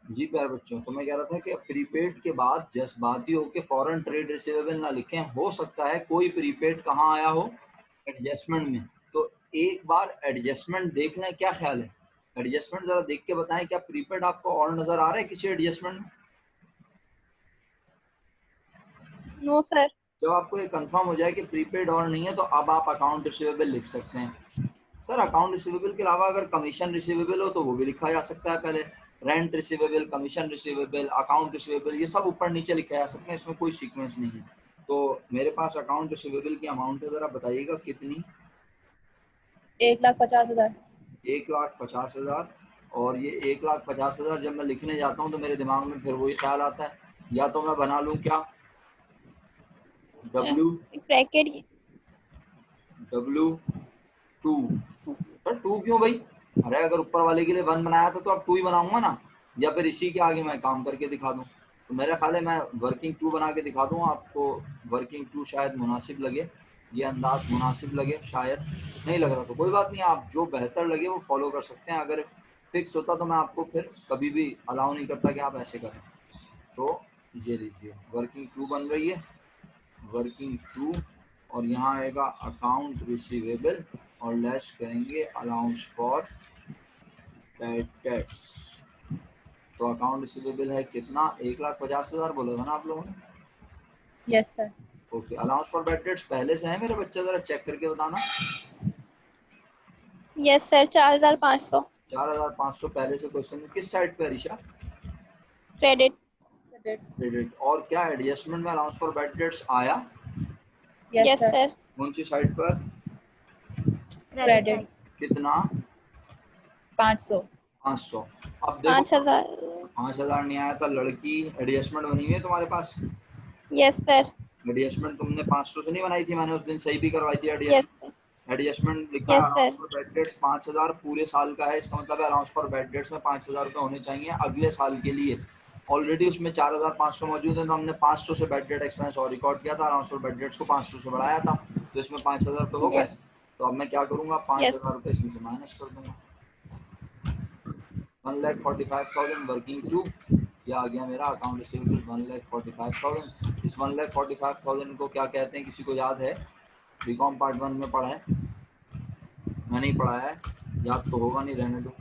जी प्यारे बच्चों, तो मैं कह रहा था कि प्रीपेड के बाद जज्बाती होकर फॉरेन ट्रेड रिसीवेबल ना लिखें। हो सकता है कोई प्रीपेड कहाँ आया हो, एडजस्टमेंट में। तो एक बार एडजस्टमेंट देख लें, क्या ख्याल है? एडजस्टमेंट जरा देख के बताएं, क्या प्रीपेड आपको और नजर आ रहा है किसी एडजस्टमेंट में? No sir. जब आपको ये कंफर्म हो जाए कि प्रीपेड और नहीं है, तो अब आप अकाउंट रिसीवेबल लिख सकते हैं। सर अकाउंट रिसीवेबल के अलावा अगर कमीशन रिसीवेबल हो तो वो भी लिखा जा सकता है पहले। Rent receivable, commission receivable, account receivable, ये सब ऊपर नीचे लिखे जा सकते हैं, इसमें कोई सीक्वेंस नहीं है। तो मेरे पास अकाउंट रिसीवेबल की अमाउंट है, जरा बताइएगा कितनी? 1,50,000। 1,50,000। और ये 1,50,000 जब मैं लिखने जाता हूँ तो मेरे दिमाग में फिर वही ख्याल आता है, या तो मैं बना लूँ क्या, W bracket. W two. Sir two क्यों भाई? अरे अगर ऊपर वाले के लिए वन बनाया था तो अब टू ही बनाऊंगा ना, या फिर इसी के आगे मैं काम करके दिखा दूं। तो मेरा ख्याल है मैं वर्किंग टू बना के दिखा दूं आपको। वर्किंग टू शायद मुनासिब लगे, ये अंदाज मुनासिब लगे, शायद नहीं लग रहा तो कोई बात नहीं, आप जो बेहतर लगे वो फॉलो कर सकते हैं। अगर फिक्स होता तो मैं आपको फिर कभी भी अलाउ नहीं करता कि आप ऐसे करें। तो ये लीजिए, वर्किंग टू बन रही है, वर्किंग टू। और यहाँ आएगा अकाउंट रिसीवेबल और लेस करेंगे अलाउंस फॉर बैड डेट्स। तो अकाउंट रिसीवेबल है कितना? 1,50,000 बोला था ना आप लोगों ने? Yes sir. Okay, allowance for bad debts पहले से है मेरे बच्चे? जरा चेक करके बताना। Yes sir, 4,500। 4,500 पहले से क्वेश्चन में किस साइड पे अरीशा? क्रेडिट। क्रेडिट। और क्या एडजस्टमेंट में अलाउंस फॉर बैड डेट्स आया? Yes sir. कौन सी साइड पर? क्रेडिट। कितना? 500। 500। अब देखो, 5,000। 5,000 नहीं आया था, लड़की एडजस्टमेंट बनी हुई है तुम्हारे पास? Yes sir. एडजस्टमेंट तुमने 500 से नहीं बनाई थी, मैंने उस दिन सही भी करवाई थी यस एडजस्टमेंट। सर। एडजस्टमेंट लिखा है yes allowance sir. For bad debts 5,000 पूरे साल का है, इसका मतलब है अलाउंस फॉर बैड डेट्स में 5,000 रुपये होने चाहिए अगले साल के लिए। ऑलरेडी उसमें 4,500 मौजूद है, तो हमने 500 से बैड डेट एक्सपेंस और रिकॉर्ड किया था, अलाउंस फॉर बैड डेट्स को 500 से बढ़ाया था, तो इसमें 5,000 रुपये हो गए। यस। तो अब मैं क्या करूँगा, 5,000 यस। रुपये इसमें से माइनस कर दूंगा। 1,45,000 वर्किंग टू, ये आ गया मेरा अकाउंट रिसीवेबल 1,45,000। इस 1,45,000 को क्या कहते हैं, किसी को याद है? बीकॉम पार्ट 1 में पढ़ा है? मैं नहीं पढ़ाया है, याद तो होगा नहीं, रहने दो।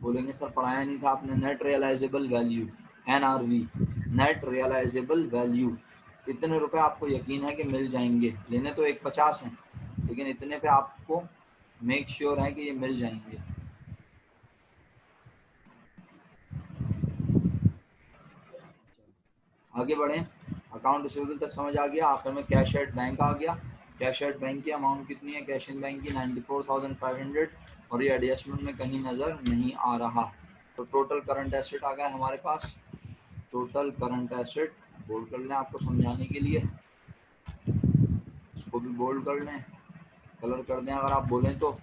बोलेंगे सर पढ़ाया नहीं था आपने। Net realisable value, NRV, net realisable value. इतने रुपए आपको यकीन है कि मिल जाएंगे, लेने तो 1,50 हैं, लेकिन इतने पे आपको मेक श्योर है कि ये मिल जाएंगे। आगे बढ़ें, अकाउंट रिसीवेबल तक समझ आ गया। आखिर में कैश एट बैंक आ गया। कैश एट बैंक की अमाउंट कितनी है? कैश इन बैंक की 94,500, और ये एडजस्टमेंट में कहीं नज़र नहीं आ रहा। तो टोटल करंट एसेट आ गया हमारे पास। टोटल करंट एसेट बोल्ड कर लें आपको समझाने के लिए, इसको भी बोल्ड कर लें, कलर कर दें अगर आप बोलें तो।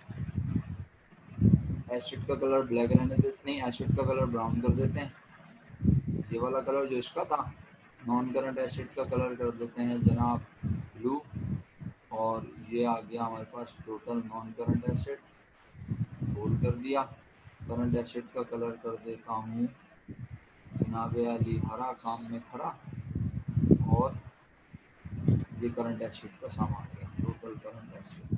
एसेट का कलर ब्लैक रहने देते नहीं, एसेट का कलर ब्राउन कर देते हैं। ये वाला कलर जो इसका था, नॉन करंट एसेट का कलर कर देते हैं जनाब ब्लू। और ये आ गया हमारे पास total non current asset, bold कर दिया। करंट एसेट का कलर कर देता हूँ जनाब अली हरा, काम में खरा। और ये करंट एसेट का सामान है, टोटल करंट एसेट।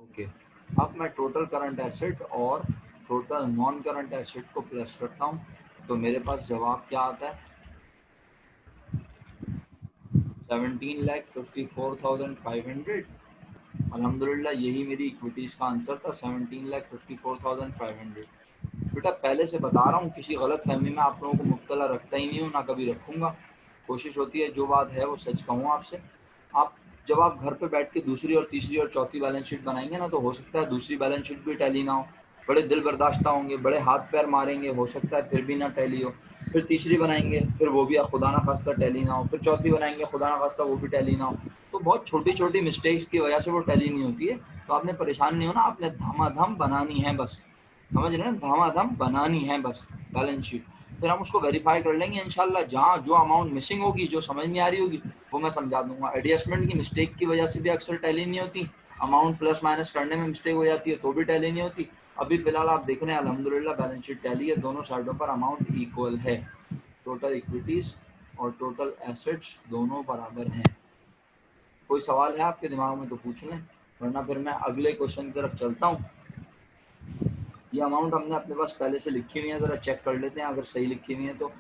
ओके, अब मैं टोटल करंट एसेट और टोटल नॉन करंट एसेट को प्लस करता हूँ, तो मेरे पास जवाब क्या आता है? 17,54,500। अल्हम्दुलिल्लाह यही मेरी इक्विटीज़ का आंसर था, 17,54,500। बेटा पहले से बता रहा हूँ, किसी गलत फहमी में आप लोगों को मुब्तला रखता ही नहीं हूँ, ना कभी रखूँगा। कोशिश होती है जो बात है वो सच कहूँ आपसे। आप जब आप घर पे बैठ के दूसरी और तीसरी और चौथी बैलेंस शीट बनाएंगे ना, तो हो सकता है दूसरी बैलेंस शीट भी टैली ना हो, बड़े दिल बर्दाश्ता होंगे, बड़े हाथ पैर मारेंगे, हो सकता है फिर भी ना टैली हो। फिर तीसरी बनाएंगे, फिर वो भी खुदा ना खास्ता टैली ना हो। फिर चौथी बनाएंगे, खुदा ना खास्ता वो भी टैली ना हो। तो बहुत छोटी छोटी मिस्टेक्स की वजह से वो टैली नहीं होती है। तो आपने परेशान नहीं होना, आपने धमाधम बनानी है बस, समझ रहे हैं? धमाधम बनानी है बस बैलेंस शीट। फिर हम उसको वेरीफाई कर लेंगे इंशाल्लाह। जहाँ जो अमाउंट मिसिंग होगी, जो समझ नहीं आ रही होगी, वो मैं समझा दूंगा। एडजस्टमेंट की मिस्टेक की वजह से भी अक्सर टैली नहीं होती, अमाउंट प्लस माइनस करने में मिस्टेक हो जाती है तो भी टैली नहीं होती। अभी फिलहाल आप देख रहे हैं अल्हम्दुलिल्लाह बैलेंस शीट टैली है, दोनों साइडों पर अमाउंट इक्वल है, टोटल इक्विटीज और टोटल एसेट्स दोनों बराबर हैं। कोई सवाल है आपके दिमाग में तो पूछ लें, वरना फिर मैं अगले क्वेश्चन की तरफ चलता हूँ। ये अमाउंट हमने अपने पास पहले से लिखी हुई है, ज़रा चेक कर लेते हैं अगर सही लिखी हुई है तो।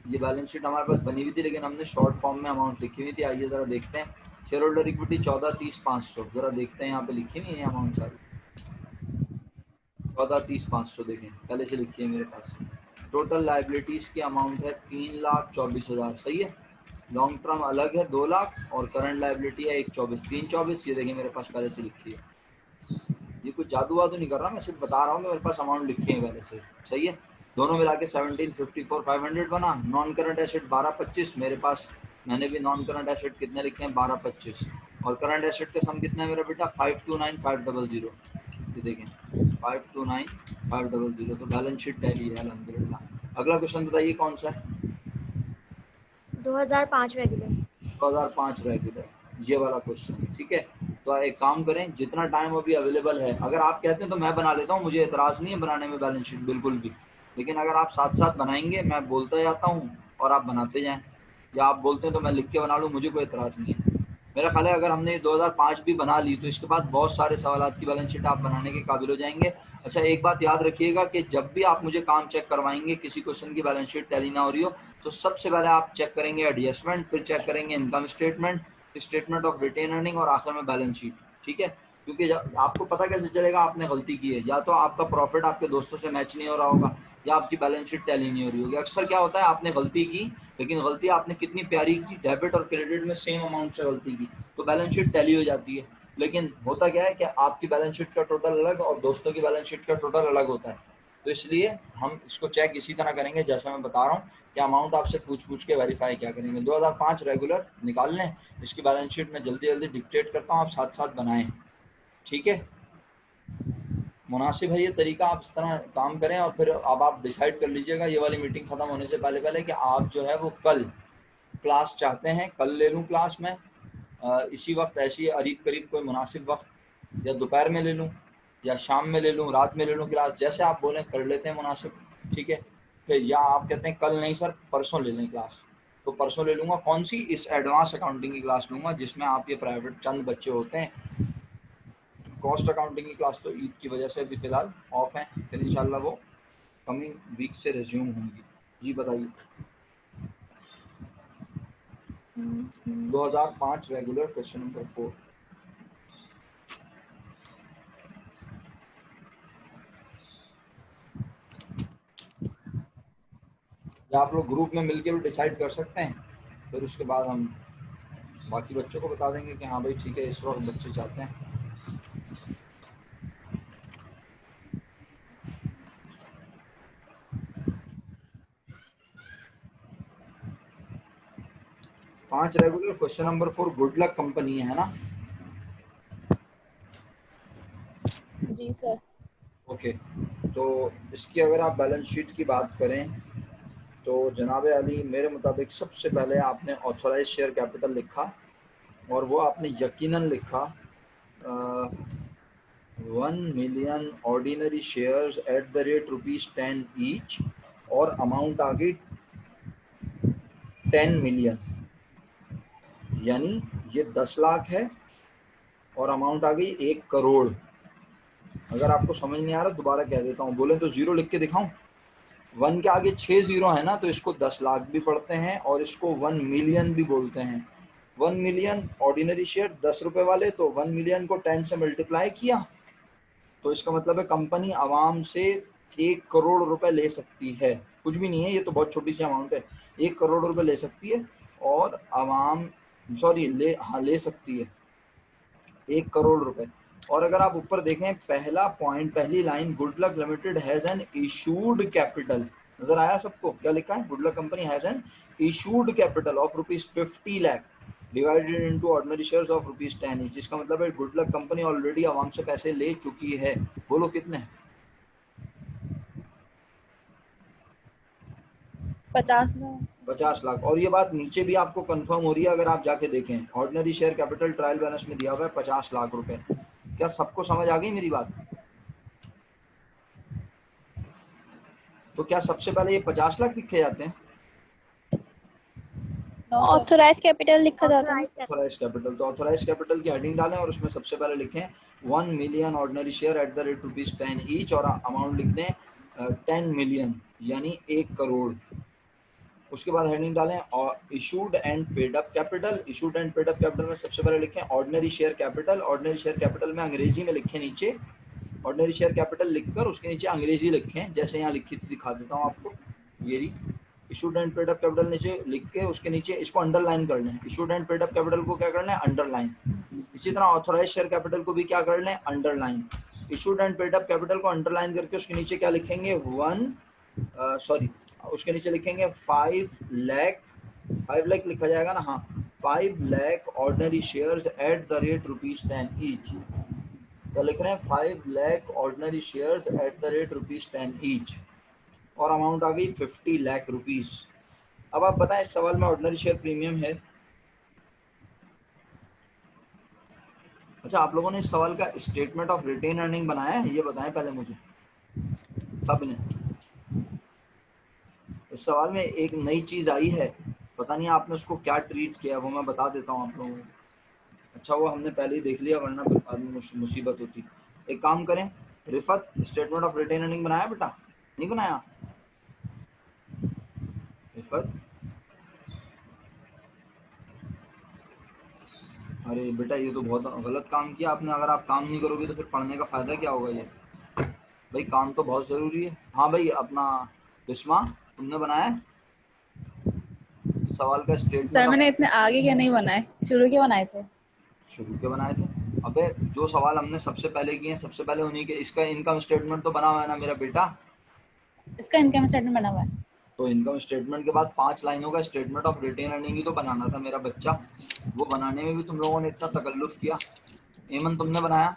ये बैलेंस शीट हमारे पास बनी हुई थी लेकिन हमने शॉर्ट फॉर्म में अमाउंट लिखी हुई थी। आइए ज़रा देखते हैं। शेयर होल्डर इक्विटी 1430,500, ज़रा देखते हैं यहाँ पे लिखी हुई है अमाउंट सारी। 1430,500 देखें, पहले से लिखी है मेरे पास। टोटल लाइबिलिटीज़ की अमाउंट है 3,24,000, सही है। लॉन्ग टर्म अलग है 2 लाख और करंट लाइबिलिटी है 124, 324, ये देखिए मेरे पास पहले से लिखी है। ये कुछ जादू वादू नहीं कर रहा, मैं सिर्फ बता रहा हूँ कि मेरे पास अमाउंट लिखी है पहले से, सही है। दोनों मिला के 1754,500 बना। नॉन करंट एसेट 1225 मेरे पास, मैंने भी नॉन करंट एसेट कितने लिखे हैं 1225, और करंट एसेट का सम कितना है मेरा बेटा 529,500, ये देखें 529,500। तो बैलेंस शीट टैली है अल्हम्दुलिल्लाह। अगला क्वेश्चन बताइए कौन सा है। 2005 रेगुलर। 2005 रेगुलर, ये वाला क्वेश्चन, ठीक है। तो एक काम करें, जितना टाइम अभी अवेलेबल है, अगर आप कहते हैं तो मैं बना लेता हूँ, मुझे एतराज़ नहीं है बनाने में बैलेंस शीट बिल्कुल भी। लेकिन अगर आप साथ साथ बनाएंगे, मैं बोलता जाता हूँ और आप बनाते जाएं, या आप बोलते हैं तो मैं लिख के बना लूँ, मुझे कोई एतराज़ नहीं है। मेरा ख्याल है अगर हमने 2005 भी बना ली तो इसके बाद बहुत सारे सवालात की बैलेंस शीट आप बनाने के काबिल हो जाएंगे। अच्छा, एक बात याद रखिएगा कि जब भी आप मुझे काम चेक करवाएंगे, किसी क्वेश्चन की बैलेंस शीट टैली ना हो रही हो, तो सबसे पहले आप चेक करेंगे एडजस्टमेंट, फिर चेक करेंगे income statement, statement of retained earning और आखिर में बैलेंस शीट, ठीक है। क्योंकि आपको पता कैसे चलेगा आपने गलती की है, या तो आपका प्रॉफिट आपके दोस्तों से मैच नहीं हो रहा होगा, या आपकी बैलेंस शीट टैली नहीं हो रही होगी। अक्सर क्या होता है, आपने गलती की, लेकिन गलती आपने कितनी प्यारी की, डेबिट और क्रेडिट में सेम अमाउंट से गलती की, तो बैलेंस शीट टैली हो जाती है। लेकिन होता क्या है कि आपकी बैलेंस शीट का टोटल अलग और दोस्तों की बैलेंस शीट का टोटल अलग होता है। तो इसलिए हम इसको चेक इसी तरह करेंगे जैसा मैं बता रहा हूँ कि अमाउंट आपसे पूछ के वेरीफाई क्या करेंगे। 2005 रेगुलर निकाल लें, इसकी बैलेंस शीट में जल्दी जल्दी डिक्टेट करता हूँ, आप साथ साथ बनाएं, ठीक है। मुनासिब है ये तरीका, आप इस तरह काम करें। और फिर अब आप डिसाइड कर लीजिएगा ये वाली मीटिंग ख़त्म होने से पहले पहले कि आप जो है वो कल क्लास चाहते हैं, कल ले लूँ क्लास में इसी वक्त, ऐसी करीब करीब कोई मुनासिब वक्त, या दोपहर में ले लूँ या शाम में ले लूँ, रात में ले लूँ क्लास, जैसे आप बोलें कर लेते हैं मुनासिब, ठीक है। फिर या आप कहते हैं कल नहीं सर परसों ले लें क्लास, तो परसों ले लूँगा। कौन सी? इस एडवांस अकाउंटिंग की क्लास लूँगा जिसमें आप ये प्राइवेट चंद बच्चे होते हैं। कॉस्ट अकाउंटिंग की क्लास तो ईद की वजह से अभी फ़िलहाल ऑफ है, फिर इंशाल्लाह वो कमिंग वीक से रिज्यूम होंगी। जी बताइए। 2005 रेगुलर क्वेश्चन नंबर 4। या आप लोग ग्रुप में मिलकर भी डिसाइड कर सकते हैं, फिर उसके बाद हम बाकी बच्चों को बता देंगे कि हाँ भाई ठीक है इस वक्त बच्चे चाहते हैं। पांच regular question number 4 good luck company है ना? जी सर। ओके, तो इसकी अगर आप बैलेंस शीट की बात करें तो जनाब अली मेरे मुताबिक सबसे पहले आपने ऑथराइज शेयर कैपिटल लिखा, और वो आपने यकीनन लिखा 1 million ordinary shares at the rate ₹10 each, और अमाउंट आ गई 10 मिलियन, यानी ये 10 लाख है और अमाउंट आ गई 1 करोड़। अगर आपको समझ नहीं आ रहा दोबारा कह देता हूँ, बोले तो जीरो लिख के दिखाऊं? 1 के आगे 6 जीरो है ना, तो इसको 10 लाख भी पढ़ते हैं और इसको 1 मिलियन भी बोलते हैं। 1 मिलियन ऑर्डिनरी शेयर 10 रुपए वाले, तो 1 मिलियन को 10 से मल्टीप्लाई किया, तो इसका मतलब है कंपनी आवाम से 1 करोड़ रुपए ले सकती है। कुछ भी नहीं है, ये तो बहुत छोटी सी अमाउंट है। 1 करोड़ रुपए ले सकती है और आवाम ले सकती है 1 करोड़ रुपए। और अगर आप ऊपर देखें पहला पॉइंट, पहली line, good luck limited has an issued capital, नजर आया सबको? क्या लिखा है? Good luck company has an issued capital of ₹50 lakh divided into ordinary shares of ₹10 each. इसका मतलब है गुड लक कंपनी ऑलरेडी आवाम से पैसे ले चुकी है। बोलो कितने? 50 लाख। 50 लाख। और ये बात नीचे भी आपको कंफर्म हो रही है, अगर आप जाके देखें, ordinary share capital trial balance में दिया हुआ है 50 लाख रुपए। क्या सबको समझ आ गई मेरी बात? तो क्या सबसे पहले ये 50 लाख लिखे जाते हैं? No sir. ऑथराइज कैपिटल लिखा जाता है। ऑथराइज कैपिटल, तो ऑथराइज कैपिटल की हेडिंग डालें और उसमें सबसे पहले लिखें 1 million ordinary share at the rate ₹10 each, और अमाउंट लिख दें 10 मिलियन यानी 1 करोड़। उसके बाद हेडिंग डालें और issued and paid up capital. Issued and paid up capital में सबसे पहले लिखें ordinary share capital. Ordinary share capital में अंग्रेजी में लिखें नीचे, ऑर्डिनरी शेयर कैपिटल लिखकर उसके नीचे अंग्रेजी लिखें, जैसे यहाँ लिखी थी, दिखा देता हूँ आपको। ये रही issued and paid up capital, नीचे लिख के उसके नीचे इसको अंडरलाइन कर लें। Issued and paid up capital को क्या करना है? अंडरलाइन। इसी तरह ऑथराइज शेयर कैपिटल को भी क्या कर लें? Underline. Issued and paid up capital को अंडरलाइन करके उसके नीचे क्या लिखेंगे? उसके नीचे लिखेंगे 5 लाख लिखा जाएगा ना, हाँ, 5 lakh ordinary shares at the rate ₹10 each. तो लिख रहे हैं 5 lakh ordinary shares at the rate ₹10 each, और अमाउंट आ गई 50 लाख रुपीस। अब आप बताएं इस सवाल में ऑर्डिनरी शेयर प्रीमियम है? अच्छा, आप लोगों ने इस सवाल का स्टेटमेंट ऑफ रिटेन अर्निंग बनाया है? ये बताएं पहले मुझे सबने। इस सवाल में एक नई चीज आई है, पता नहीं आपने उसको क्या ट्रीट किया, वो मैं बता देता हूँ आप लोगों को। अच्छा वो हमने पहले ही देख लिया, वरना फिर बाद में मुसीबत होती। एक काम करें, रिफत स्टेटमेंट ऑफ रिटेन अर्निंग बनाया बेटा? नहीं बनाया रिफत? अरे बेटा ये तो बहुत गलत काम किया आपने। अगर आप काम नहीं करोगे तो फिर पढ़ने का फायदा क्या होगा? ये भाई काम तो बहुत जरूरी है। हाँ भाई, अपना बिस्मा तुमने बनाया है सवाल का स्टेटमेंट? सर मैंने इतने आगे के नहीं बनाए, शुरू के बनाए थे। शुरू के बनाए थे? अबे जो सवाल हमने सबसे पहले किए हैं, सबसे पहले उन्हीं के। इसका इनकम स्टेटमेंट तो बना हुआ है ना मेरा बेटा? इसका इनकम स्टेटमेंट बना हुआ है। तो इनकम स्टेटमेंट के बाद 5 लाइनों का स्टेटमेंट ऑफ रिटेन अर्निंग ही तो बनाना था मेरा बच्चा। वो बनाने में भी तुम लोगों ने इतना तकल्लुफ किया। एमन तुमने बनाया?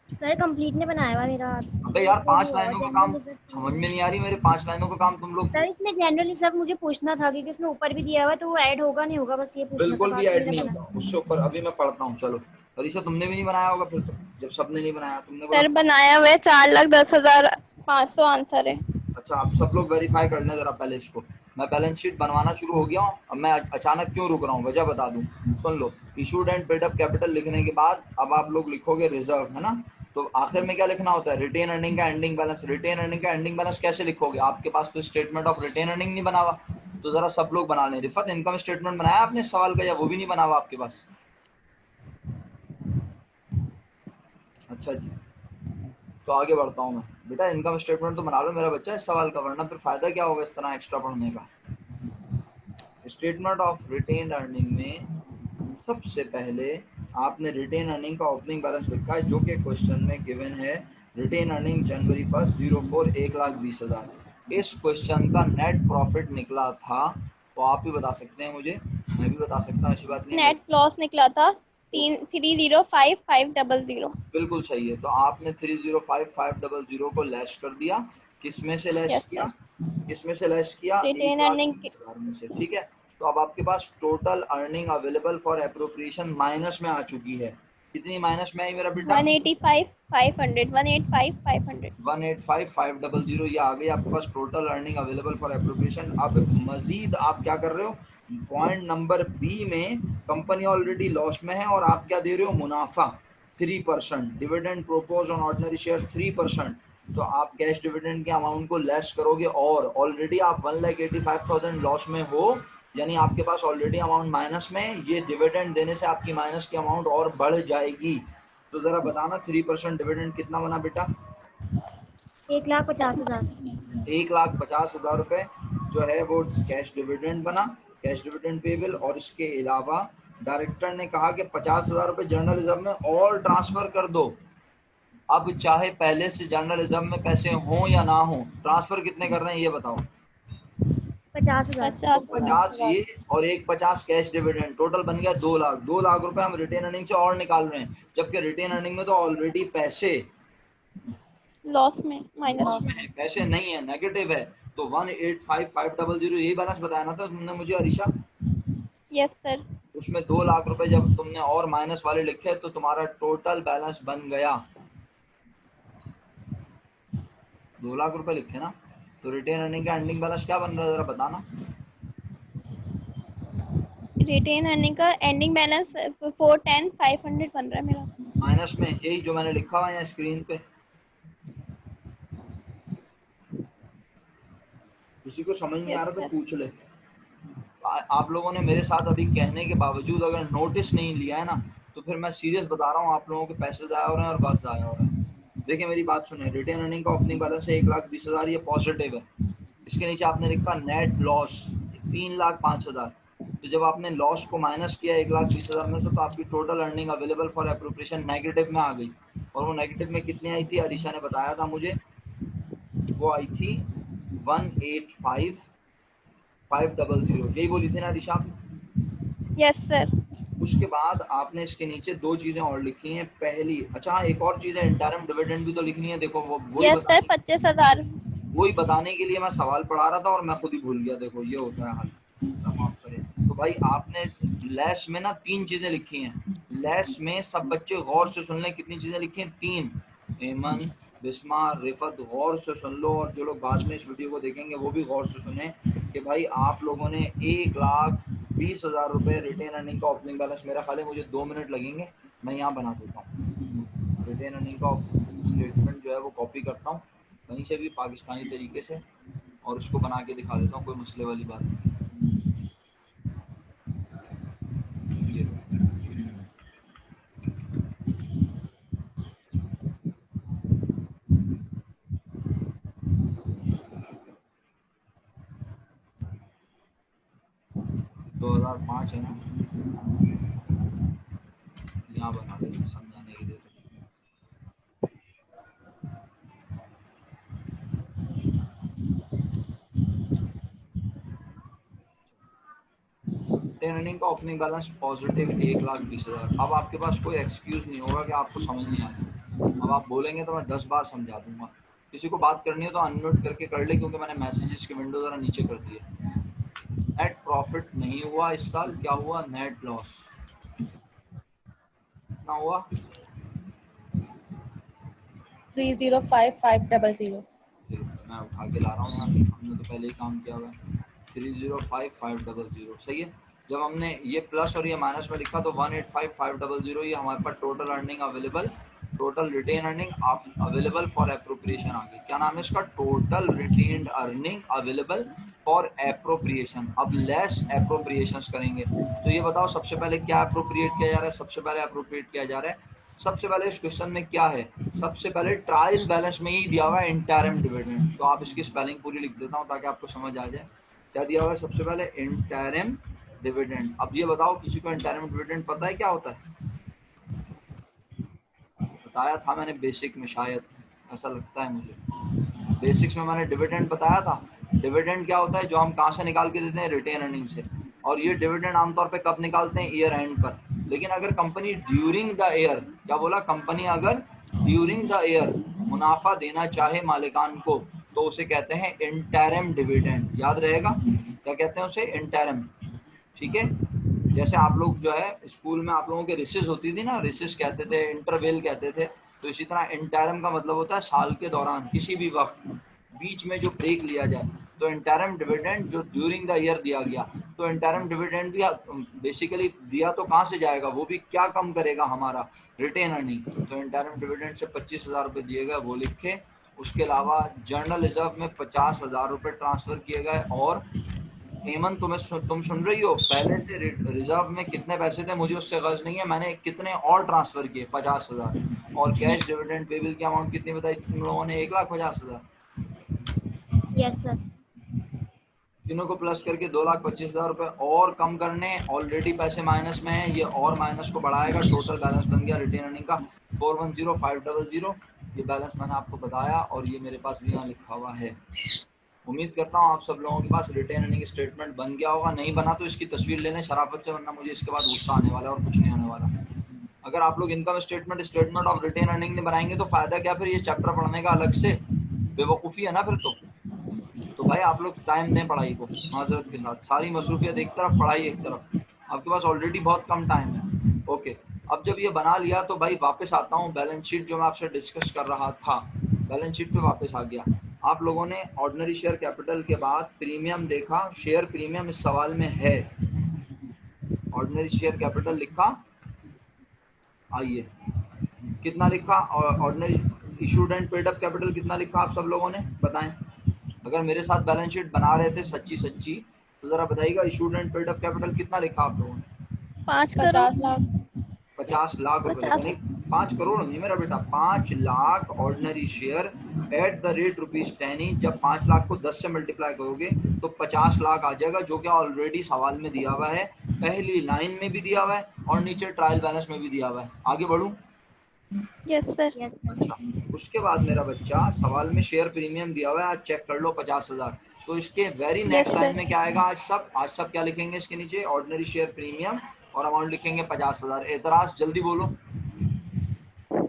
सर कंप्लीट ने बनाया हुआ मेरा। अबे यार 5 लाइनों का काम समझ में नहीं आ रही मेरे। 5 लाइनों का काम तुम लोग। सर इसमें जनरल रिजर्व मुझे पूछना था क्योंकि इसमें ऊपर भी दिया हुआ है, तो वो ऐड होगा नहीं होगा, बस ये पूछना था। बिल्कुल भी ऐड नहीं होता उससे ऊपर। अभी मैं पढ़ता हूँ, चलो। अरीशा तुमने भी नहीं बनाया होगा फिर तो, जब सबने नहीं बनाया। तुमने सर बनाया हुआ है, 4,10,500 आंसर है। अच्छा, आप सब लोग वेरीफाई कर लें जरा पहले इसको। मैं बैलेंस शीट बनवाना शुरू हो गया हूँ। अब मैं अचानक क्यों रुक रहा हूँ, वजह बता दूं, सुन लो। Issued and paid up capital लिखने के बाद अब आप लोग लिखोगे रिजर्व, है ना? तो आखिर में क्या लिखना होता है? रिटेन अर्निंग का एंडिंग बैलेंस। रिटेन अर्निंग का एंडिंग बैलेंस कैसे लिखोगे? आपके पास तो स्टेटमेंट ऑफ रिटेन अर्निंग नहीं बना हुआ, तो जरा सब लोग बना लें। रिफत इनकम स्टेटमेंट बनाया आपने इस सवाल का, या वो भी नहीं बना हुआ आपके पास? अच्छा जी, तो आगे बढ़ता हूँ मैं। बेटा इनकम स्टेटमेंट तो बना लो मेरा बच्चा इस सवाल का, वरना फिर फायदा क्या होगा इस तरह एक्स्ट्रा पढ़ने का। स्टेटमेंट ऑफ रिटेन अर्निंग में सबसे पहले आपने रिटेन अर्निंग का ओपनिंग बैलेंस लिखा है, जो कि क्वेश्चन में गिवन है। रिटेन अर्निंग जनवरी 1, 04 1,20,000। इस क्वेश्चन का नेट प्रॉफिट निकला था, तो आप भी बता सकते हैं मुझे, मैं भी बता सकता हूँ, ऐसी बात नहीं है। नेट लॉस निकला था 305,500। बिल्कुल सही है। तो आपने 305,500 को लेस कर दिया। किसमें से लेस किया? किसमें से लेस किया? रिटेन अर्निंग 1,20,000 में से। ठीक है, तो अब आपके पास total earning available for appropriation minus में आ चुकी है। कितनी माइनस में आई मेरा बेटा? 185,500 185,500 185,500 ये आ गई आपके पास total earning available for appropriation. अब मजीद आप क्या कर रहे हो? पॉइंट नंबर बी में कंपनी ऑलरेडी लॉस में है और आप क्या दे रहे हो? मुनाफा 3%। Dividend propose on ordinary share 3%। तो आप कैश डिविडेंड के अमाउंट को लेस करोगे, और ऑलरेडी आप 1,85,000 लॉस में हो, यानी आपके पास ऑलरेडी अमाउंट माइनस में। ये डिविडेंड देने से आपकी माइनस की अमाउंट और बढ़ जाएगी। तो जरा बताना 3% डिविडेंड कितना बना बेटा? 1,50,000। 1,50,000 रुपए जो है वो कैश डिविडेंड बना, कैश डिविडेंड पेबल। और इसके अलावा डायरेक्टर ने कहा कि 50,000 रुपए जर्नल रिजर्व में और ट्रांसफर कर दो। अब चाहे पहले से जर्नल रिजर्व में पैसे हों या ना हो, ट्रांसफर कितने कर रहे हैं ये बताओ? 50,000। 50 ये और 1,50 कैश डिविडेंड, टोटल बन गया 2 लाख। 2 लाख रुपए हम रिटेन अर्निंग से और निकाल रहे हैं, जबकि रिटेन अर्निंग में तो ऑलरेडी पैसे लॉस में, माइनस पैसे नहीं है, नेगेटिव है। तो 185,500 यही बैलेंस बताया ना था तुमने मुझे अरीशा? Yes sir. उसमें 2 लाख रुपए जब तुमने और माइनस वाले लिखे तो तुम्हारा टोटल बैलेंस बन गया 2 लाख रुपए लिखे ना। तो रिटेन अर्निंग का एंडिंग बैलेंस क्या बन रहा है जरा बताना। रिटेन अर्निंग का एंडिंग बैलेंस 410,500 बन रहा है मेरा। माइनस में यही जो मैंने लिखा हुआ है स्क्रीन पे, किसी को समझ नहीं आ यस रहा तो सर। पूछ ले। आप लोगों ने मेरे साथ अभी कहने के बावजूद अगर नोटिस नहीं लिया है ना तो फिर मैं सीरियस बता रहा हूँ आप लोगों के पैसे ज़ाया हो रहे हैं और वक्त ज़ाया हो रहा है। देखिए मेरी बात सुनिए, रिटेन अर्निंग का ओपनिंग बैलेंस है 1,20,000, ये पॉजिटिव है। इसके नीचे आपने लिखा नेट लॉस 3,05,000। तो जब आपने लॉस को माइनस किया 1,20,000 में से तो आपकी total earning available for appropriation negative में आ गई। और वो नेगेटिव में कितनी आई थी अरीशा ने बताया था मुझे, वो आई थी 185,500, यही बोली थी ना अरीशा आपने? Yes sir. उसके बाद आपने इसके नीचे 2 चीजें और लिखी हैं। पहली, अच्छा हाँ एक और चीज है, इंटरम डिविडेंड भी तो लिखनी है। देखो वो यस सर 25,000। वही बताने के लिए मैं सवाल पढ़ा रहा था और मैं खुद ही भूल गया। देखो ये होता है हाल, माफ करें। तो भाई आपने लेस में ना 3 चीजें लिखी हैं। लेस में सब बच्चे गौर से सुन लें, कितनी चीजें लिखी हैं? 3। एमन, बिस्मा, रिफत, गौर से सुन लो और जो लोग बाद में इस वीडियो को देखेंगे वो भी गौर से सुने कि भाई आप लोगों ने 1,20,000 रुपए रिटेन अर्निंग का ओपनिंग बैलेंस, मेरा ख्याल है मुझे 2 मिनट लगेंगे, मैं यहाँ बना देता हूँ। रिटेन अर्निंग का स्टेटमेंट जो है वो कॉपी करता हूँ कहीं से भी पाकिस्तानी तरीके से और उसको बना के दिखा देता हूँ, कोई मसले वाली बात नहीं। ये 2005 है ना, यहाँ बना देते समझाने के लिए। रिटेन अर्निंग का ओपनिंग बैलेंस पॉजिटिव 1,20,000। अब आपके पास कोई एक्सक्यूज नहीं होगा कि आपको समझ नहीं आता। अब आप बोलेंगे तो मैं 10 बार समझा दूंगा। किसी को बात करनी है तो अनम्यूट करके कर ले, क्योंकि मैंने मैसेजेस की विंडो जरा नीचे कर दी है। नेट प्रॉफिट नहीं हुआ इस साल, क्या हुआ? नेट लॉस कितना हुआ? 305,500। मैं उठा के ला रहा हूँ यहाँ से, हमने तो पहले ही काम किया हुआ है। 305,500 सही है। जब हमने ये प्लस और ये माइनस में लिखा तो 185,500 ये हमारे पास total earning available, total retain earning available for appropriation आ गई। क्या नाम है इसका? Total retained earning available for appropriation. अब लेस एप्रोप्रिएशन करेंगे तो ये बताओ सबसे पहले क्या अप्रोप्रिएट किया जा रहा है? सबसे पहले अप्रोप्रिएट किया जा रहा है, सबसे पहले इस क्वेश्चन में क्या है, सबसे पहले ट्रायल बैलेंस में ही दिया हुआ है इंटरम डिविडेंड। तो आप इसकी स्पेलिंग पूरी लिख देता हूँ ताकि आपको समझ आ जाए। क्या दिया हुआ है सबसे पहले? Interim dividend. अब ये बताओ किसी को इंटरम डिविडेंड पता है क्या होता है? बताया था मैंने बेसिक में, शायद ऐसा लगता है मुझे बेसिक्स में मैंने डिविडेंड बताया था। डिविडेंड क्या होता है? जो हम कहाँ से निकाल के देते हैं? रिटेन अर्निंग से। और ये डिविडेंड आमतौर पे कब निकालते हैं? ईयर एंड पर। लेकिन अगर कंपनी ड्यूरिंग द ईयर, क्या बोला? कंपनी अगर ड्यूरिंग द ईयर मुनाफा देना चाहे मालिकान को तो उसे कहते हैं इंटरम डिविडेंड। याद रहेगा क्या कहते हैं उसे? इंटरम। ठीक है। जैसे आप लोग जो है स्कूल में आप लोगों के रिसेस होती थी ना, रिसेस कहते थे, इंटरवेल कहते थे, तो इसी तरह इंटरम का मतलब होता है साल के दौरान किसी भी वक्त बीच में जो ब्रेक लिया जाए। तो इंटरम डिविडेंड जो ड्यूरिंग द ईयर दिया गया, तो इंटरम डिविडेंड भी बेसिकली दिया तो कहाँ से जाएगा? वो भी क्या कम करेगा? हमारा रिटेन अर्निंग। तो इंटरम डिविडेंड से 25,000 रुपये दिए गए, वो लिखे। उसके अलावा जर्नल रिजर्व में 50,000 रुपये ट्रांसफर किए गए। और हेमन तुम सुन रही हो? पहले से रिजर्व में कितने पैसे थे मुझे उससे गर्ज नहीं है, मैंने कितने और ट्रांसफर किए? 50,000। और कैश डिविडेंड पेबल की अमाउंट कितनी बताई तुम लोगों ने? 1,50,000। Yes sir. तीनों को प्लस करके 2,25,000 रुपए और कम करने। ऑलरेडी पैसे माइनस में है, ये और माइनस को बढ़ाएगा। टोटल बैलेंस बन गया रिटेन अर्निंग का 410,500। ये बैलेंस मैंने आपको बताया और ये मेरे पास भी यहाँ लिखा हुआ है। उम्मीद करता हूँ आप सब लोगों के पास रिटेन अर्निंग स्टेटमेंट बन गया होगा। नहीं बना तो इसकी तस्वीर ले लें शराफत से, वरना मुझे इसके बाद गुस्सा आने वाला है और कुछ नहीं आने वाला। अगर आप लोग income statement of retained earning नहीं बनाएंगे तो फायदा क्या? फिर ये चैप्टर पढ़ने का अलग से बेवकूफ़ी है ना फिर तो भाई आप लोग टाइम दें पढ़ाई को माजरत के साथ, सारी मसरूफियत एक तरफ, पढ़ाई एक तरफ, आपके पास ऑलरेडी बहुत कम टाइम है। ओके, अब जब ये बना लिया तो भाई वापस आता हूँ बैलेंस शीट जो मैं आपसे डिस्कस कर रहा था, बैलेंस शीट पे वापस आ गया। आप लोगों ने ऑर्डिनरी शेयर कैपिटल के बाद प्रीमियम देखा, शेयर प्रीमियम इस सवाल में है, ऑर्डिनरी शेयर कैपिटल लिखा, आइए कितना लिखा, ordinary issued and paid up capital कितना लिखा आप सब लोगों ने बताएं। अगर मेरे साथ बैलेंस शीट बना रहे थे सच्ची सच्ची तो जरा बताइएगा issued and paid up capital कितना लिखा आप लोगों ने? 5 करोड़ 50 लाख 50 लाख रुपए लिखा, 50 नहीं 5 करोड़ नहीं मेरा बेटा, 5 lakh ordinary share at the rate ₹10 ही। जब 5 लाख को 10 से मल्टीप्लाई करोगे तो 50 लाख आ जाएगा, जो कि ऑलरेडी सवाल में दिया हुआ है, पहली लाइन में भी दिया हुआ है और नीचे ट्रायल बैलेंस में भी दिया हुआ है। आगे बढ़ूं? Yes sir. यस अच्छा, उसके बाद मेरा बच्चा सवाल में शेयर प्रीमियम दिया हुआ है, आज चेक कर लो 50,000। तो इसके very next Yes, line sir. में क्या आएगा? आज सब क्या लिखेंगे इसके नीचे? ऑर्डिनरी शेयर प्रीमियम और अमाउंट लिखेंगे 50,000। एतराज जल्दी बोलो।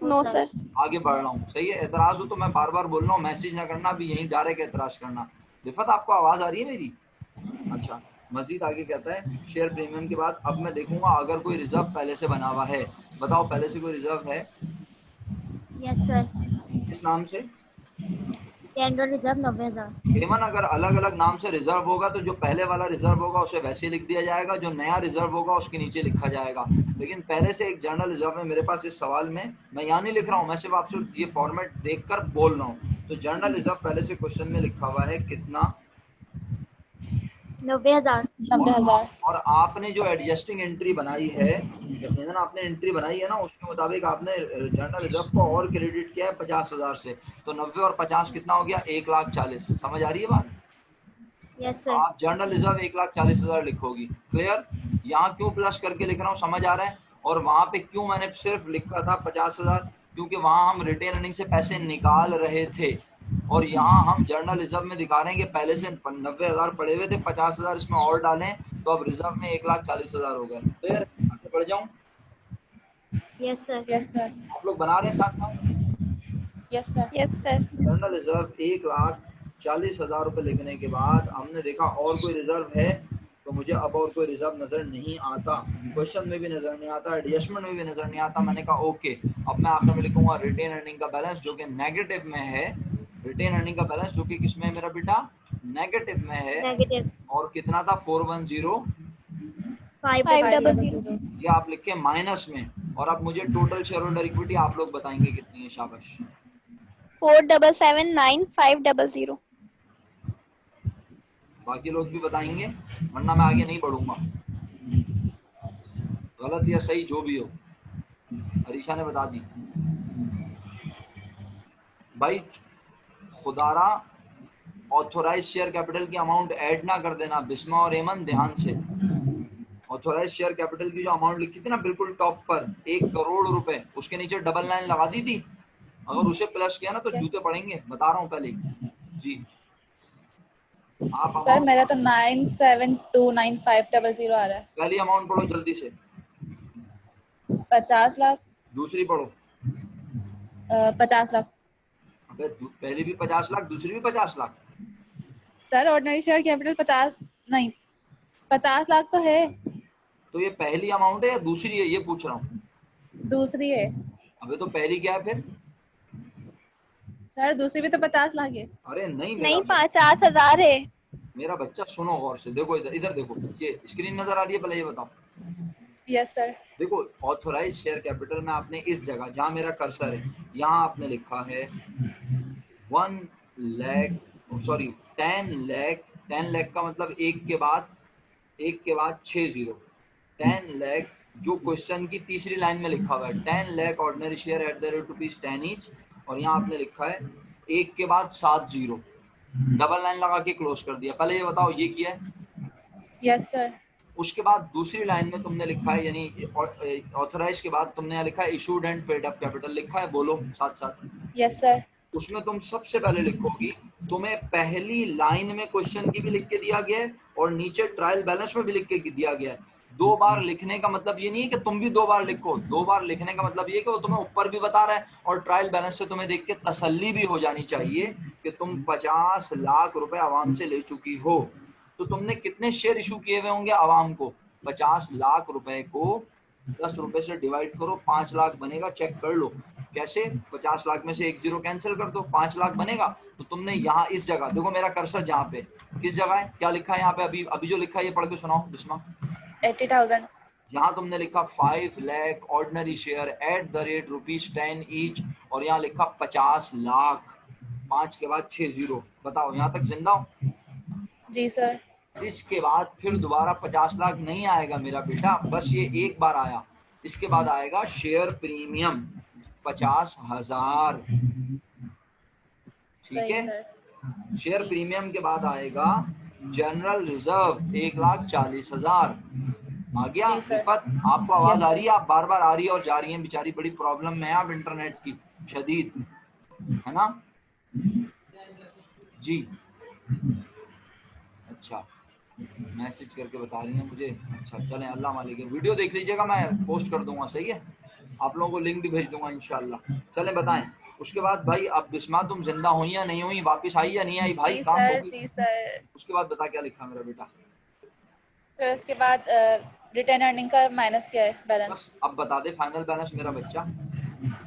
No sir. आगे बढ़ रहा हूँ, सही है। एतराज हो तो मैं बार बार बोल रहा हूँ, मैसेज ना करना, अभी यहीं डायरेक्ट एतराज करना। रिफत आपको आवाज आ रही है मेरी? अच्छा, मजीद आगे कहता है शेयर प्रीमियम के बाद अब मैं देखूंगा अगर कोई रिजर्व पहले से बना हुआ है। बताओ पहले से कोई रिजर्व है? Yes sir. किस नाम से? General reserve 90,000। एमन, अगर अलग अलग नाम से रिजर्व होगा तो जो पहले वाला रिजर्व होगा उसे वैसे लिख दिया जाएगा, जो नया रिजर्व होगा उसके नीचे लिखा जाएगा। लेकिन पहले से एक जनरल रिजर्व है मेरे पास इस सवाल में, मैं यहाँ नहीं लिख रहा हूँ, मैं सिर्फ आपसे ये फॉर्मेट देखकर बोल रहा हूँ। तो जनरल रिजर्व पहले से क्वेश्चन में लिखा हुआ है कितना? 90,000। 90,000 और आपने जो एडजस्टिंग एंट्री बनाई है, यकीनन आपने एंट्री बनाई है ना, उसके मुताबिक आपने जनरल रिजर्व को और क्रेडिट किया है 50,000 से। तो 90 और 50 कितना हो गया? 1,40,000। समझ आ रही है बात? Yes sir. आप जनरल रिजर्व 1,40,000 लिखोगी। क्लियर? यहाँ क्यों प्लस करके लिख रहा हूँ समझ आ रहा है? और वहां पे क्यों मैंने सिर्फ लिखा था 50,000? क्योंकि वहां हम रिटेन अर्निंग से पैसे निकाल रहे थे और यहाँ हम जर्नल रिजर्व में दिखा रहे हैं कि पहले से 90,000 पड़े हुए थे, 50,000 इसमें और डालें तो अब रिजर्व में 1,40,000 हो गए। क्लियर? आगे बढ़ जाऊं? Yes sir. यस सर आप लोग बना रहे हैं साथ साथ? Yes sir yes sir. General reserve 1,40,000 रुपए लिखने के बाद हमने देखा और कोई रिजर्व है, तो मुझे अब और कोई रिजर्व नजर नहीं आता, क्वेश्चन में भी नजर नहीं आता, एडजस्टमेंट में भी नजर नहीं आता। मैंने कहा ओके, अब मैं आखिर में लिखूंगा रिटेन अर्निंग का बैलेंस जो कि नेगेटिव में है। रिटेन अर्निंग का बैलेंस जो कि किसमें है मेरा बेटा? नेगेटिव में है। नेगेटिव और कितना था? 410 500। ये आप लिखे माइनस में। और अब मुझे टोटल शेयर होल्डर इक्विटी आप लोग बताएंगे कितनी है? शाबाश। 4779500। बाकी लोग भी बताएंगे वरना मैं आगे नहीं बढ़ूंगा। गलत या सही जो भी हो। अरीशा ने बता दी। भाई खुदारा ऑथोराइज शेयर कैपिटल की अमाउंट ऐड ना कर देना, बिस्मा और एमन ध्यान से। ऑथोराइज शेयर कैपिटल की जो अमाउंट लिखी थी ना बिल्कुल टॉप पर 1 करोड़ रुपए, उसके नीचे डबल लाइन लगा दी थी। अगर उसे प्लस किया ना तो Yes. जूते पड़ेंगे, बता रहा हूँ पहले जी। आप सर अमाउंट मेरा तो 9729,500 आ रहा है। पहली अमाउंट पढ़ो जल्दी से, 50 लाख दूसरी पढ़ो। 50 लाख अबे पहली भी 50 लाख, दूसरी भी 50 lakh. Sir ordinary share capital 50 नहीं 50 लाख तो है। तो ये पहली अमाउंट है या दूसरी है ये पूछ रहा हूँ। दूसरी है अबे तो पहली क्या है फिर? सर, दूसरी भी तो 50 लाख है। अरे नहीं नहीं 50,000 है। मेरा बच्चा सुनो गौर से, देखो इधर देखो, ये स्क्रीन नजर आ रही है? पहले ये बताओ। Yes sir. देखो ऑथोराइज शेयर कैपिटल में आपने इस जगह जहां मेरा कर्सर है यहाँ आपने लिखा है 10 लाख का मतलब एक के बाद 6 जीरो। 10 लाख जो क्वेश्चन की तीसरी लाइन में लिखा हुआ है 10 lakh ordinary share at the rate ₹10 each, और यहाँ आपने लिखा है एक के बाद 7 जीरो, डबल लाइन लगा के क्लोज कर दिया। पहले ये बताओ ये किया है? Yes sir. उसके बाद दूसरी लाइन में तुमने लिखा है, यानी ऑथराइज के बाद तुमने यहाँ लिखा है issued and paid up capital लिखा है, बोलो साथ साथ। Yes sir. उसमें तुम सबसे पहले लिखोगी, तुम्हें पहली लाइन में क्वेश्चन की भी लिख के दिया गया है और नीचे ट्रायल बैलेंस में भी लिख के दिया गया है। दो बार लिखने का मतलब ये नहीं है कि तुम भी दो बार लिखो, दो बार लिखने का मतलब ये है कि वो तुम्हें ऊपर भी बता रहा है और ट्रायल बैलेंस से तुम्हें देख के तसल्ली भी हो जानी चाहिए कि तुम 50 लाख रुपए आवाम से ले चुकी हो। तो तुमने कितने शेयर इशू किए हुए होंगे आवाम को? 50 लाख रुपए को 10 रुपए से डिवाइड करो, 5 लाख बनेगा, चेक कर लो कैसे। 50 लाख में से एक जीरो कैंसिल कर दो, 5 लाख बनेगा। तो तुमने यहाँ इस जगह देखो, मेरा कर्सर जहाँ पे किस जगह है, क्या लिखा है यहाँ पे, अभी अभी जो लिखा है ये पढ़ के सुनाओ बिस्मा। 80,000। यहाँ तुमने लिखा 5 lakh ordinary share at the rate ₹10 each, और यहाँ लिखा 50 लाख, 5 के बाद 6 जीरो। बताओ यहाँ तक जिंदा हो? जी सर। इसके बाद फिर दोबारा 50 लाख नहीं आएगा मेरा बेटा, बस ये एक बार आया। इसके बाद आएगा शेयर प्रीमियम 50,000, ठीक सही है। सर। शेयर जी। प्रीमियम के बाद आएगा जनरल रिजर्व 1,40,000। आ गया जी सर। रिफत, आपको आवाज यस आ सर। रही है? आप बार बार आ रही है और जा रही है, बेचारी बड़ी प्रॉब्लम में है आप इंटरनेट की शदीद, है ना जी? अच्छा, मैसेज करके बता रही हैं मुझे। अच्छा चलें, अल्लाह मालिक है। वीडियो देख लीजिएगा, मैं पोस्ट कर दूंगा, सही है? आप लोगों को लिंक भी भेज दूंगा इंशाल्लाह। चलें बताएं, उसके बाद भाई अब बिस्मा तुम जिंदा हुई या नहीं हुई, वापस आई या नहीं आई भाई, जी काम सर। होगी। जी सर। उसके बाद बता क्या लिखा मेरा बेटा। फिर उसके बाद रिटर्न अर्निंग का माइनस किया है बैलेंस। बस अब बता दे फाइनल बैलेंस मेरा बच्चा।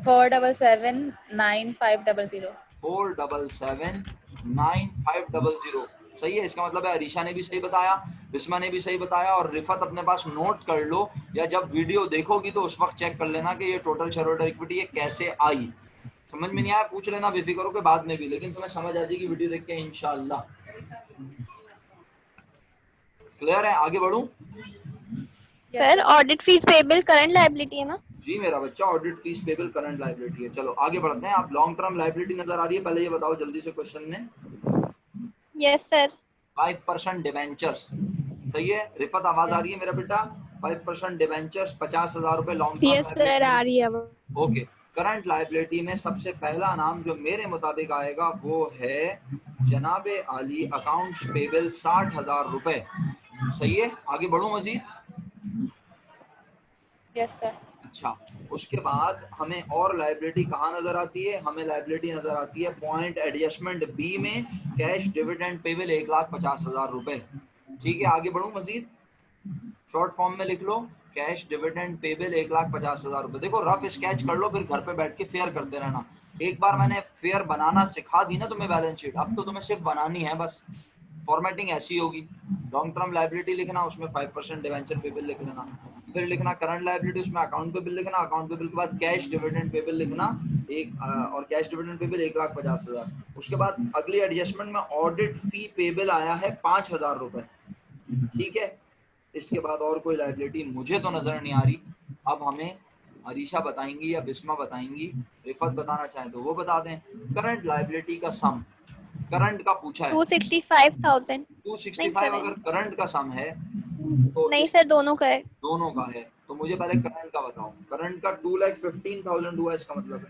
477,9,500। 477,9,500, सही है। इसका मतलब है अरीशा ने भी सही बताया, बिस्मा ने भी सही बताया, और रिफत अपने पास नोट कर लो, या जब वीडियो देखोगी तो उस वक्त चेक कर लेना कि ये टोटल शेयर होल्डर इक्विटी ये कैसे आई। समझ में नहीं आया पूछ लेना बेफिक्र होकर बाद में भी, लेकिन तुम्हें समझ आ जाएगी वीडियो देख के इंशाल्लाह। क्लियर है? आगे बढ़ूं? Sir audit fees payable current liability है ना? जी मेरा बच्चा, audit fees payable current liability है। चलो आगे बढ़ते हैं। आप लॉन्ग टर्म लायबिलिटी नजर आ रही है, पहले ये बताओ जल्दी से क्वेश्चन में। Yes sir. 5% डिबेंचर्स, सही है। रिफत आवाज आ रही है मेरा बेटा? 5% डिबेंचर्स, 50,000 रुपए लॉन्ग टर्म यस सर आ रही है अब। ओके। करंट लायबिलिटी में सबसे पहला नाम जो मेरे मुताबिक आएगा वो है जनाबे आली अकाउंट्स पेबल 60,000 रुपए, सही है। आगे बढ़ूं मजीद? Yes sir. अच्छा, उसके बाद हमें और लायबिलिटी कहाँ नजर आती है? हमें लायबिलिटी नजर आती है पॉइंट एडजस्टमेंट बी में, कैश डिविडेंड पेबल 1,50,000 रुपए, ठीक है। आगे बढ़ूं मजीद? शॉर्ट फॉर्म में लिख लो, कैश डिविडेंड पेबल 1,50,000 रुपए। देखो रफ स्केच कर लो, फिर घर पे बैठ के फेयर करते रहना। एक बार मैंने फेयर बनाना सिखा दी ना तुम्हें बैलेंस शीट, अब तो तुम्हें सिर्फ बनानी है बस। फॉर्मेटिंग ऐसी होगी, लॉन्ग टर्म लायबिलिटी लिखना, उसमें 5% डिवेंचर पेबल लिख लेना, फिर लिखना करंट लायबिलिटी, उसमें अकाउंट पेबल लिखना, अकाउंट पेबल के बाद कैश डिविडेंड पेबल लिखना और कैश डिविडेंड पेबल 1,50,000। उसके बाद अगली एडजस्टमेंट में ऑडिट फी पेबल आया है 5,000 रुपए, ठीक है। इसके बाद और कोई लायबिलिटी मुझे तो नजर नहीं आ रही। अब हमें अरीशा बताएंगी या बिस्मा बताएंगी, रिफत बताना चाहें तो वो बता दें। करंट लायबिलिटी का सम, करंट का पूछा है 265,000। 265, अगर करंट का सम है तो नहीं इस सर दोनों का है। दोनों का है, तो मुझे पहले करंट का बताओ। करंट का 2,15,000 हुआ, इसका मतलब है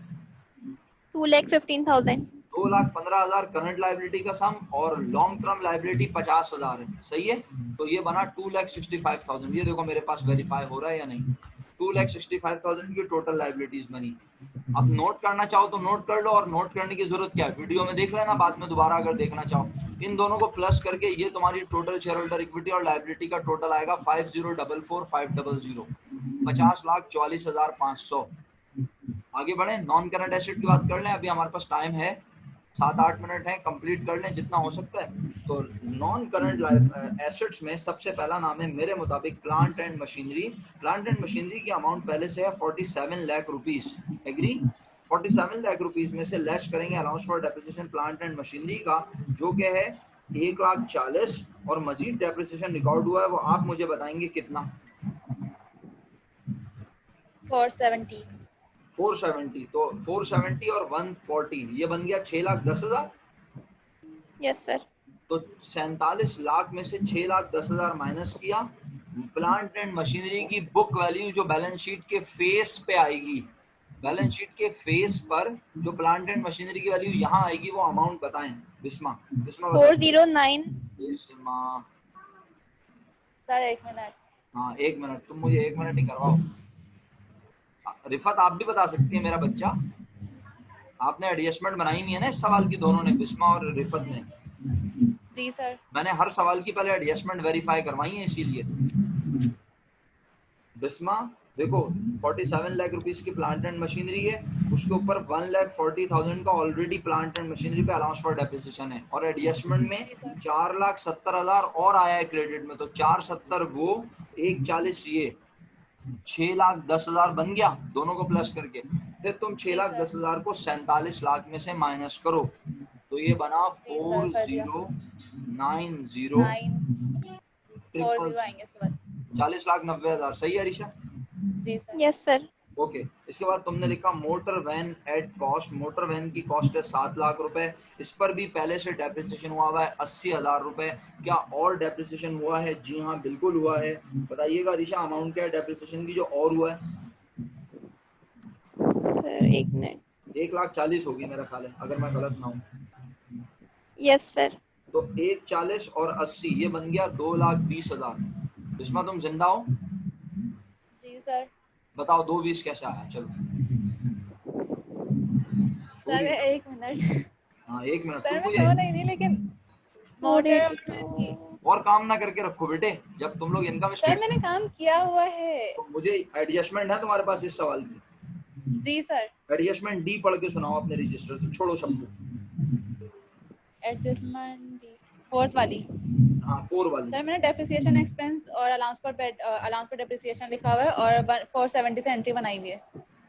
2,15,000। 2,15,000 करंट लायबिलिटी का सम, और लॉन्ग टर्म लायबिलिटी 50,000 है, सही है। तो ये बना 2,65,000। ये देखो मेरे पास वेरीफाई हो रहा है या नहीं? 2,65,000 की टोटल लायबिलिटीज बनी। अब नोट करना चाहो तो नोट कर लो, और नोट करने की जरूरत क्या है, वीडियो में देख लेना, बाद में दोबारा अगर देखना चाहो। इन दोनों को प्लस करके ये तुम्हारी टोटल शेयर होल्डर इक्विटी और लायबिलिटी का टोटल आएगा 50,44,500, 50,44,500। आगे बढ़े, नॉन करंट एसेट की बात कर लें, अभी हमारे पास टाइम है 7-8 मिनट है, कंप्लीट कर लें जितना हो सकता है। तो नॉन करंट एसेट्स में सबसे पहला नाम है मेरे मुताबिक plant and machinery. Plant and machinery की अमाउंट पहले से है 47 lakh rupees, agree. 47 lakh rupees में से लेस करेंगे allowance for depreciation plant and machinery का, जो कि है 1,40,000, और मजीद डेप्रिसिएशन रिकॉर्ड हुआ है वो आप मुझे बताएंगे कितना? 470। 470, तो 470 और 140 ये बन गया 6,10,000। Yes sir. तो 47 लाख में से 6,10,000 माइनस किया। प्लांट एंड मशीनरी की बुक वैल्यू जो बैलेंस शीट के फेस पे आएगी, बैलेंस शीट के फेस पर जो प्लांट एंड मशीनरी की वैल्यू यहाँ आएगी वो अमाउंट बताएं बिस्मा। बिस्मा बताओ। 409। बिस्मा सर एक मिनट। हाँ 1 मिनट, तुम मुझे 1 मिनट ही करवाओ। रिफत आप भी बता सकती है मेरा बच्चा, आपने एडजस्टमेंट बनाई नहीं है ना इस सवाल की, दोनों ने, बिस्मा और रिफत ने। जी सर। मैंने हर सवाल की पहले एडजस्टमेंट वेरीफाई करवाई है इसीलिए। बिस्मा देखो 47 लाख रुपीस की प्लांट एंड मशीनरी है, उसके ऊपर 1,40,000 का ऑलरेडी प्लांट एंड मशीनरी पे अलाउंस फॉर डेप्रिसिएशन है, और एडजस्टमेंट में जी सर। 4,70,000 और आया है क्रेडिट में, तो 470 वो 140 ये 6,10,000 बन गया दोनों को प्लस करके। फिर तुम जी सर। 6,10,000 को 47 लाख में से माइनस करो, तो ये बना जी सर, कर दिया। 4090 940 आएंगे इसके बाद। 40,90,000। सही है अरीशा? जी सर। Yes sir. ओके, इसके बाद तुमने लिखा motor van at cost, motor van की कॉस्ट है 7 लाख रुपए, इस पर भी पहले से डेप्रिसिएशन हुआ है 80,000 रुपए। क्या और डेप्रिसिएशन हुआ है? जी हाँ बिल्कुल हुआ है। बताइएगा अरीशा अमाउंट क्या है डेप्रिसिएशन की जो और हुआ है? Sir 1 minute. 1,40,000 होगी मेरा ख्याल है, अगर मैं गलत ना हूँ। Yes sir. तो 1,40,000 और 80 ये बन गया 2,20,000। इसमें तुम जिंदा हो? जी सर। बताओ 2,20 कैसे आया? चलो सर छोड़िए। 1 मिनट। हाँ 1 मिनट, सर तुम मैं मुझे सो नहीं थी, लेकिन मोटर की। और काम ना करके रखो बेटे, जब तुम लोग इनकम सर मैंने स्टेटमेंट, काम किया हुआ है। तो मुझे एडजस्टमेंट है तुम्हारे पास इस सवाल की? जी सर। एडजस्टमेंट डी पढ़ के सुनाओ अपने रजिस्टर से, छोड़ो सबको। एडजस्टमेंट फोर्थ वाली। हाँ 4 वाली। सर मैंने डेप्रिसिएशन एक्सपेंस और अलाउंस फॉर डेप्रिसिएशन लिखा हुआ है और 470 से एंट्री बनाई हुई है।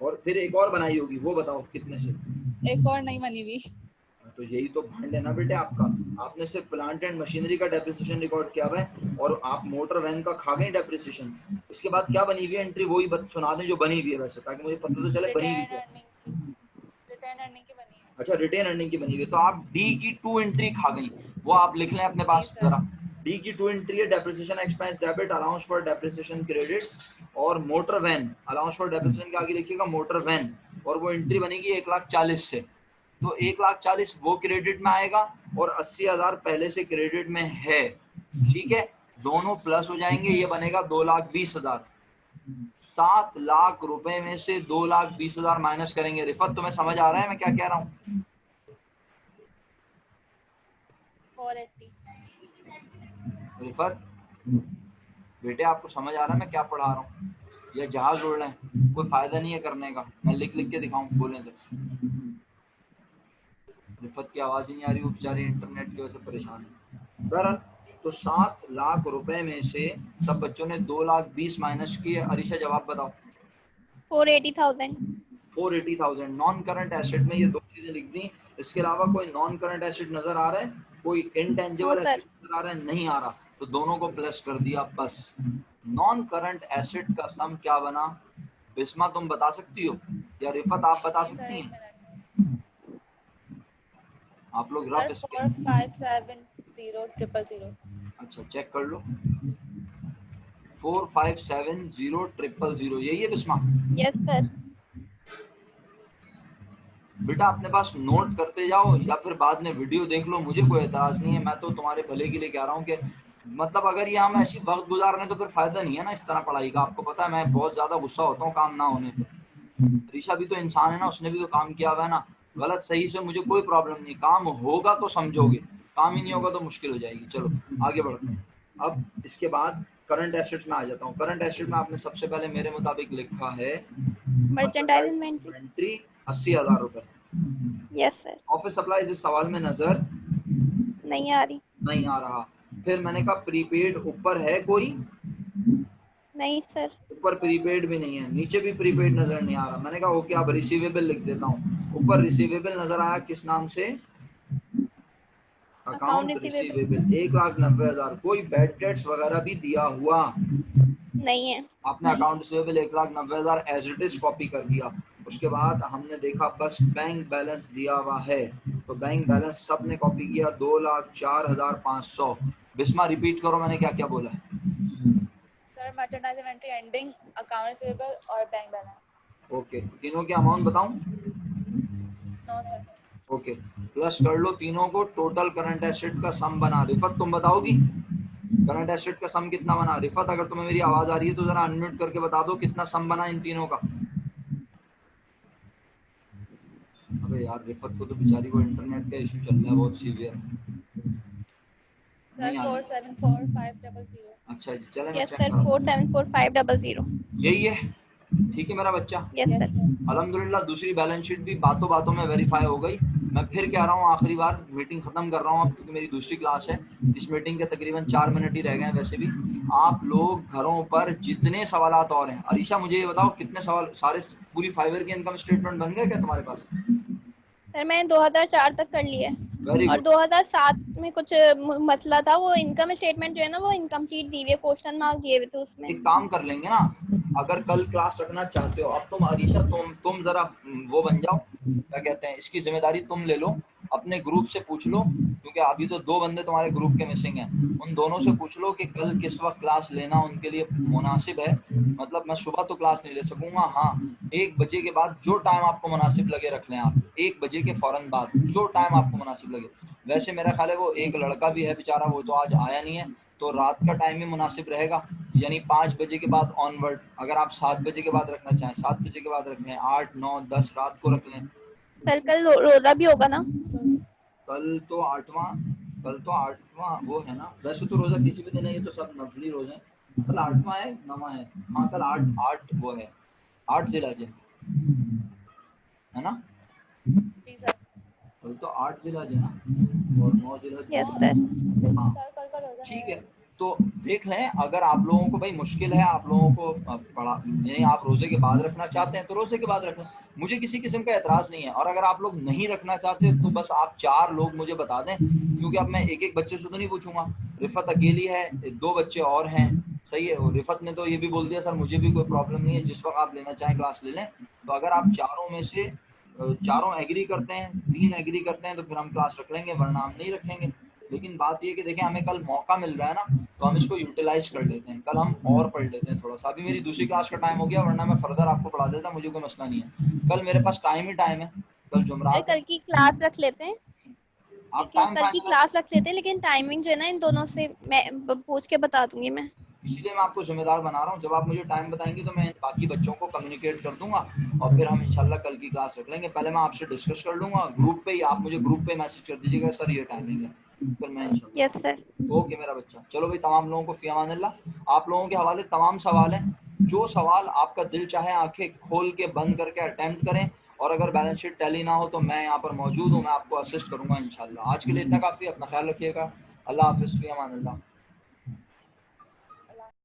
और फिर एक और बनाई होगी, वो बताओ कितने से? एक और नहीं बनी हुई। तो यही तो भांड है ना बेटे आपका, आपने सिर्फ प्लांट एंड मशीनरी का डेप्रिसिएशन रिकॉर्ड किया हुआ है और आप मोटर वैन का खा गए डेप्रिसिएशन। इसके बाद क्या बनी हुई है एंट्री, वही सुना दें जो बनी हुई है वैसे, ताकि मुझे पता तो चले बनी हुई है। रिटर्न अर्निंग की बनी है। अच्छा रिटेन अर्निंग की बनी हुई है, तो आप डी की 2 एंट्री खा गई, वो आप लिख लें अपने पास जी सर। जरा। डी की 2 एंट्री है depreciation expense debit, allowance for depreciation credit, और motor van allowance for depreciation के आगे लिखिएगा मोटर वैन, और वो एंट्री बनेगी 1,40,000 से। तो 1,40,000 वो क्रेडिट में आएगा और 80,000 पहले से क्रेडिट में है, ठीक है, दोनों प्लस हो जाएंगे, ये बनेगा 2,20,000। 7 लाख रुपए में से 2,20,000 माइनस करेंगे। रिफत तुम्हें समझ आ रहा है मैं क्या कह रहा हूँ? 480। रिफत बेटे आपको समझ आ रहा है मैं क्या पढ़ा रहा हूँ? या जहाज उड़ रहे हैं, कोई फायदा नहीं है करने का, मैं लिख लिख के दिखाऊं बोले तो। रिफत की आवाज ही नहीं आ रही, वो बेचारी इंटरनेट की वजह से परेशान है। बहरहाल तो 7 लाख रुपए में से सब बच्चों ने 2,20,000 माइनस किए। अरीशा जवाब बताओ। 480,000। 480,000 नॉन करंट एसेट में ये दो चीजें लिख दी। इसके अलावा कोई नॉन करंट एसेट नजर आ रहा है? कोई नो इनटेंजिबल सर। एसेट नजर आ रहा है? नहीं आ रहा, तो दोनों को प्लस कर दिया बस। नॉन करंट एसेट का सम क्या बना? बिस्मा तुम बता सकती हो या रिफत आप बता जी सर सकती 1 हैं? मिनट। आप लोग सर रफ इसके 4,570,000। अच्छा चेक कर लो। 4,570,000 यही है बिस्मा? Yes sir. बेटा अपने पास नोट करते जाओ या फिर बाद में वीडियो देख लो, मुझे कोई एतराज नहीं है, मैं तो तुम्हारे भले के लिए कह रहा हूँ कि मतलब अगर ये हम ऐसी वक्त गुजार रहे हैं तो फिर फायदा नहीं है ना इस तरह पढ़ाई का। आपको पता है मैं बहुत ज्यादा गुस्सा होता हूँ काम ना होने पे। ऋषा भी तो इंसान है ना, उसने भी तो काम किया हुआ है ना, गलत सही से मुझे कोई प्रॉब्लम नहीं, काम होगा तो समझोगे, काम ही नहीं होगा तो मुश्किल हो जाएगी। चलो आगे बढ़ते हैं। अब इसके बाद करंट एसेट्स में आ जाता हूँ। करंट एसेट में आपने सबसे पहले मेरे मुताबिक लिखा है मर्चेंडाइज इन्वेंट्री। इन्वेंट्री 80,000 रुपए। Yes sir. ऑफिस सप्लाईज इस सवाल में नजर नहीं आ रही। नहीं आ रहा। फिर मैंने कहा प्रीपेड ऊपर है कोई? नहीं सर। ऊपर प्रीपेड भी नहीं है, नीचे भी प्रीपेड नजर नहीं आ रहा। मैंने कहा ओके अब रिसीवेबल लिख देता हूँ। ऊपर रिसीवेबल नजर आया किस नाम से? Account receivable 1,90,000। कोई बैड डेट्स वगैरह भी दिया हुआ नहीं है। आपने? Account receivable 1,90,000 as it is copy कर दिया। उसके बाद हमने देखा बस बैंक बैलेंस दिया हुआ है, तो बैंक बैलेंस सब ने कॉपी किया 2,04,500। बिस्मा रिपीट करो मैंने क्या क्या बोला है? Sir merchandise inventory ending, account receivable और बैंक बैलेंस। ओके तीनों के अमाउंट बताऊं? No sir. ओके प्लस कर लो तीनों को, टोटल करंट एसेट का सम बना। रिफत तुम बताओगी? करंट एसेट का सम कितना बना? रिफत अगर तुम्हें मेरी आवाज आ रही है तो जरा अनम्यूट करके बता दो कितना सम बना इन तीनों का। अबे यार रिफत को तो बेचारी को इंटरनेट का इशू चल रहा है बहुत सीवियर। सर 474500। अच्छा जी चले मैं यस चेक सर, करता हूँ। 474500। यही है, ठीक है मेरा बच्चा। Yes sir. अल्हम्दुलिल्लाह दूसरी बैलेंस शीट भी बातों बातों में वेरीफाई हो गई। मैं फिर कह रहा हूँ आखिरी बार मीटिंग खत्म कर रहा हूँ अब, क्योंकि मेरी दूसरी क्लास है। इस मीटिंग के तकरीबन 4 मिनट ही रह गए हैं वैसे भी। आप लोग घरों पर जितने सवालात और हैं, अरीशा मुझे ये बताओ कितने सवाल, सारे पूरी फाइबर की इनकम स्टेटमेंट बन गए क्या तुम्हारे पास? सर मैंने 2004 तक कर लिया है वेरी और गुड। 2007 में कुछ मसला था, वो इनकम स्टेटमेंट जो है ना वो इनकम्प्लीट दी हुई है, क्वेश्चन मार्क दिए हुए थे उसमें। एक काम कर लेंगे ना, अगर कल क्लास रखना चाहते हो, अब तुम अरीशा तुम जरा वो बन जाओ, क्या कहते हैं, इसकी जिम्मेदारी तुम ले लो, अपने ग्रुप से पूछ लो, क्योंकि अभी तो 2 बंदे तुम्हारे ग्रुप के मिसिंग हैं, उन दोनों से पूछ लो कि कल किस वक्त क्लास लेना उनके लिए मुनासिब है। मतलब मैं सुबह तो क्लास नहीं ले सकूंगा, हाँ 1 बजे के बाद जो टाइम आपको मुनासिब लगे रख लें आप, 1 बजे के फौरन बाद जो टाइम आपको मुनासिब लगे। वैसे मेरा ख्याल है वो एक लड़का भी है बेचारा, वो तो आज आया नहीं है, तो रात का टाइम ही मुनासिब रहेगा, यानी 5 बजे के बाद ऑनवर्ड। अगर आप 7 बजे के बाद रखना चाहें 7 बजे के बाद रख लें, 8 9 10 रात को रख लें। सर कल रोजा भी होगा ना? कल तो 8वां वो है ना, वैसे तो रोजा किसी भी दिन है, ये तो सब नफली रोजे हैं। कल 8वां है 9वां है, हाँ कल 8 वो है, 8 जिलहज है ना? जी सर। कल तो 8 जिलहज है ना, और 9 जिलहज यस 9 सर। हाँ सर कल का रोजा ठीक है। है। तो देख लें, अगर आप लोगों को भाई मुश्किल है, आप लोगों को पढ़ा यानी आप रोजे के बाद रखना चाहते हैं तो रोजे के बाद रखें, मुझे किसी किस्म का एतराज नहीं है। और अगर आप लोग नहीं रखना चाहते तो बस आप 4 लोग मुझे बता दें, क्योंकि अब मैं एक एक बच्चे से तो नहीं पूछूंगा। रिफत अकेली है, 2 बच्चे और हैं, सही है। और रिफत ने तो ये भी बोल दिया सर मुझे भी कोई प्रॉब्लम नहीं है, जिस वक्त आप लेना चाहें क्लास ले लें। तो अगर आप चारों में से चारों एग्री करते हैं, 3 एग्री करते हैं, तो फिर हम क्लास रख लेंगे, वरना हम नहीं रखेंगे। लेकिन बात ये कि देखें हमें कल मौका मिल रहा है ना, तो हम इसको यूटिलाइज कर लेते हैं, कल हम और पढ़ लेते हैं थोड़ा सा। अभी मेरी दूसरी क्लास का टाइम हो गया, वरना मैं फर्दर आपको पढ़ा देता, मुझे कोई मसला नहीं है। कल मेरे पास टाइम ही टाइम है, कल सर जुमरात है। कल की क्लास रख लेते हैं, आप टाइम कल की फाइनल, क्लास रख लेते हैं, लेकिन टाइमिंग जो है ना इन दोनों से मैं पूछ के बता दूंगी मैं। इसीलिए मैं आपको जिम्मेदार बना रहा हूँ। जब आप मुझे टाइम बताएंगे तो मैं बाकी बच्चों को कम्युनिकेट कर दूंगा, और फिर हम इंशाल्लाह कल की क्लास रख लेंगे। पहले मैं आपसे डिस्कस कर लूंगा ग्रुप पे ही, आप मुझे ग्रुप पे मैसेज कर दीजिएगा सर ये टाइमिंग है, फिर मैं इंशाल्लाह। Yes sir. ओके मेरा बच्चा, चलो भाई तमाम लोगों को फी अमानिल्लाह। आप लोगों के हवाले तमाम सवाल हैं, जो सवाल आपका दिल चाहे आंखें खोल के बंद करके अटेम्प्ट करें, और अगर बैलेंस शीट टैली ना हो तो मैं यहाँ पर मौजूद हूँ, मैं आपको असिस्ट करूंगा इंशाल्लाह। आज के लिए इतना काफ़ी, अपना ख्याल रखिएगा, अल्लाह हाफिज़, फी अमानिल्लाह।